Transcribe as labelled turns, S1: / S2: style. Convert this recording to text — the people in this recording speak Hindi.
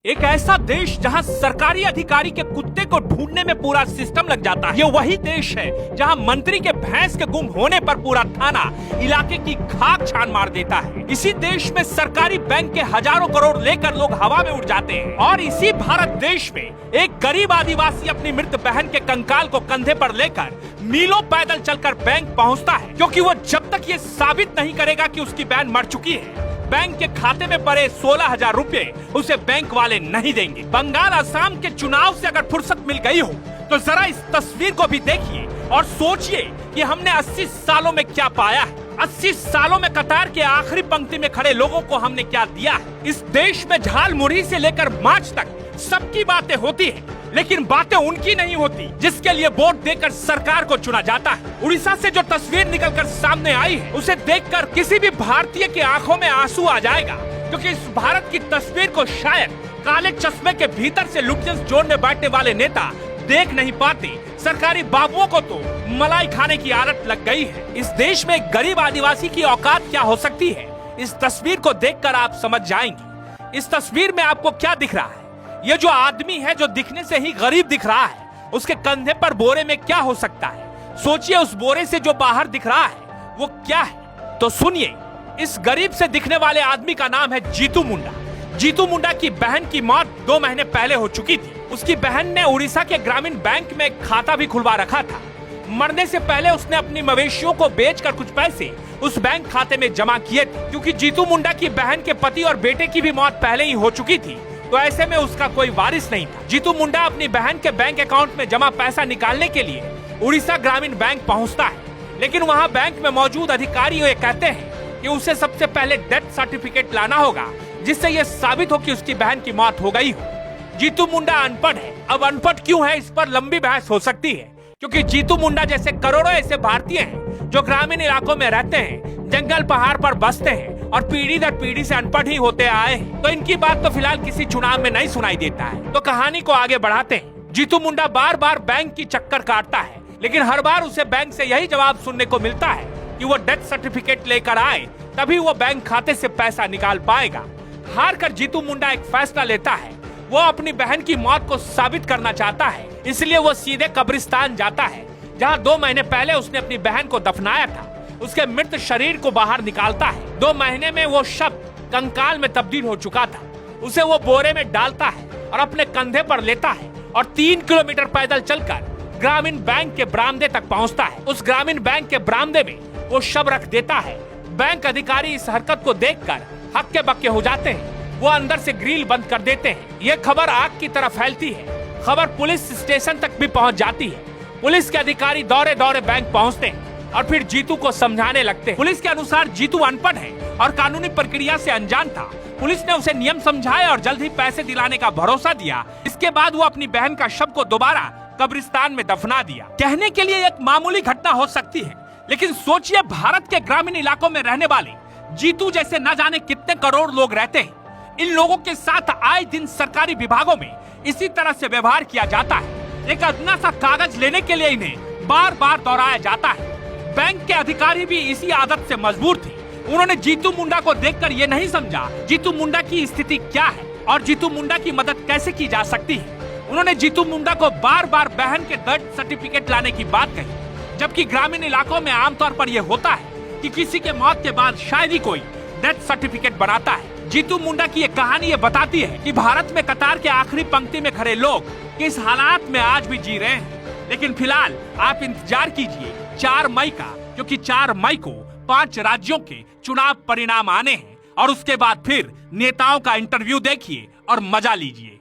S1: एक ऐसा देश जहां सरकारी अधिकारी के कुत्ते को ढूंढने में पूरा सिस्टम लग जाता है। ये वही देश है जहां मंत्री के भैंस के गुम होने पर पूरा थाना इलाके की खाक छान मार देता है। इसी देश में सरकारी बैंक के हजारों करोड़ लेकर लोग हवा में उड़ जाते हैं। और इसी भारत देश में एक गरीब आदिवासी अपनी मृत बहन के कंकाल को कंधे पर लेकर मीलों पैदल चलकर बैंक पहुंचता है, क्योंकि वो जब तक ये साबित नहीं करेगा कि उसकी बहन मर चुकी है, बैंक के खाते में पड़े 16,000 रुपए उसे बैंक वाले नहीं देंगे। बंगाल असम के चुनाव से अगर फुर्सत मिल गई हो तो जरा इस तस्वीर को भी देखिए और सोचिए कि हमने 80 सालों में क्या पाया है। 80 सालों में कतार के आखिरी पंक्ति में खड़े लोगों को हमने क्या दिया है। इस देश में झाल मुरही से लेकर मार्च तक सबकी बातें होती है, लेकिन बातें उनकी नहीं होती जिसके लिए वोट देकर सरकार को चुना जाता है। उड़ीसा से जो तस्वीर निकलकर सामने आई है, उसे देखकर किसी भी भारतीय की आंखों में आंसू आ जाएगा, क्योंकि इस भारत की तस्वीर को शायद काले चश्मे के भीतर से लुटेंस जोड़ने बैठने वाले नेता देख नहीं पाते। सरकारी बाबुओं को तो मलाई खाने की आदत लग गई है। इस देश में एक गरीब आदिवासी की औकात क्या हो सकती है, इस तस्वीर को देखकर आप समझ जाएंगे। इस तस्वीर में आपको क्या दिख रहा है? ये जो आदमी है, जो दिखने से ही गरीब दिख रहा है, उसके कंधे पर बोरे में क्या हो सकता है? सोचिए, उस बोरे से जो बाहर दिख रहा है वो क्या है? तो सुनिए, इस गरीब से दिखने वाले आदमी का नाम है जीतू मुंडा। जीतू मुंडा की बहन की मौत 2 महीने पहले हो चुकी थी। उसकी बहन ने उड़ीसा के ग्रामीण बैंक में खाता भी खुलवा रखा था। मरने से पहले उसने अपनी मवेशियों को बेचकर कुछ पैसे उस बैंक खाते में जमा किए थे। क्योंकि जीतू मुंडा की बहन के पति और बेटे की भी मौत पहले ही हो चुकी थी, तो ऐसे में उसका कोई वारिस नहीं था। जीतू मुंडा अपनी बहन के बैंक अकाउंट में जमा पैसा निकालने के लिए उड़ीसा ग्रामीण बैंक पहुंचता है, लेकिन वहां बैंक में मौजूद अधिकारी ये कहते हैं कि उसे सबसे पहले डेथ सर्टिफिकेट लाना होगा, जिससे ये साबित हो कि उसकी बहन की मौत हो गई हो। जीतू मुंडा अनपढ़ है। अब अनपढ़ क्यों है, इस पर लंबी बहस हो सकती है, क्योंकि जीतू मुंडा जैसे करोड़ों ऐसे भारतीय हैं जो ग्रामीण इलाकों में रहते हैं, जंगल पहाड़ पर बसते हैं और पीढ़ी दर पीढ़ी से अनपढ़ ही होते आए हैं, तो इनकी बात तो फिलहाल किसी चुनाव में नहीं सुनाई देता है। तो कहानी को आगे बढ़ाते हैं। जीतू मुंडा बार बार बैंक की चक्कर काटता है, लेकिन हर बार उसे बैंक से यही जवाब सुनने को मिलता है कि वो डेथ सर्टिफिकेट लेकर आए, तभी वो बैंक खाते से पैसा निकाल पाएगा। हार कर जीतू मुंडा एक फैसला लेता है। वो अपनी बहन की मौत को साबित करना चाहता है, इसलिए वो सीधे कब्रिस्तान जाता है, जहाँ 2 महीने पहले उसने अपनी बहन को दफनाया था। उसके मृत शरीर को बाहर निकालता है। 2 महीने में वो शव कंकाल में तब्दील हो चुका था। उसे वो बोरे में डालता है और अपने कंधे पर लेता है और 3 किलोमीटर पैदल चलकर ग्रामीण बैंक के बरामदे तक पहुंचता है। उस ग्रामीण बैंक के बरामदे में वो शव रख देता है। बैंक अधिकारी इस हरकत को देखकर हक्के बक्के हो जाते हैं। वो अंदर से ग्रिल बंद कर देते हैं। ये खबर आग की तरह फैलती है। खबर पुलिस स्टेशन तक भी पहुंच जाती है। पुलिस के अधिकारी दौरे दौरे बैंक पहुंचते हैं और फिर जीतू को समझाने लगते हैं। पुलिस के अनुसार जीतू अनपढ़ है और कानूनी प्रक्रिया से अनजान था। पुलिस ने उसे नियम समझाया और जल्द ही पैसे दिलाने का भरोसा दिया। इसके बाद वो अपनी बहन का शव को दोबारा कब्रिस्तान में दफना दिया। कहने के लिए एक मामूली घटना हो सकती है, लेकिन सोचिए, भारत के ग्रामीण इलाकों में रहने वाले जीतू जैसे न जाने कितने करोड़ लोग रहते हैं। इन लोगों के साथ आए दिन सरकारी विभागों में इसी तरह से व्यवहार किया जाता है। एक अदना सा कागज लेने के लिए इन्हें बार बार दोहराया जाता है। बैंक के अधिकारी भी इसी आदत से मजबूर थे। उन्होंने जीतू मुंडा को देखकर ये नहीं समझा जीतू मुंडा की स्थिति क्या है और जीतू मुंडा की मदद कैसे की जा सकती है। उन्होंने जीतू मुंडा को बार बार बहन के डेथ सर्टिफिकेट लाने की बात कही, जबकि ग्रामीण इलाकों में आमतौर पर यह होता है कि किसी के मौत के बाद शायद ही कोई डेथ सर्टिफिकेट बनाता है। जीतू मुंडा की ये कहानी ये बताती है कि भारत में कतार के आखिरी पंक्ति में खड़े लोग किस हालात में आज भी जी रहे हैं। लेकिन फिलहाल आप इंतजार कीजिए 4 मई का, क्योंकि 4 मई को 5 राज्यों के चुनाव परिणाम आने हैं और उसके बाद फिर नेताओं का इंटरव्यू देखिए और मजा लीजिए।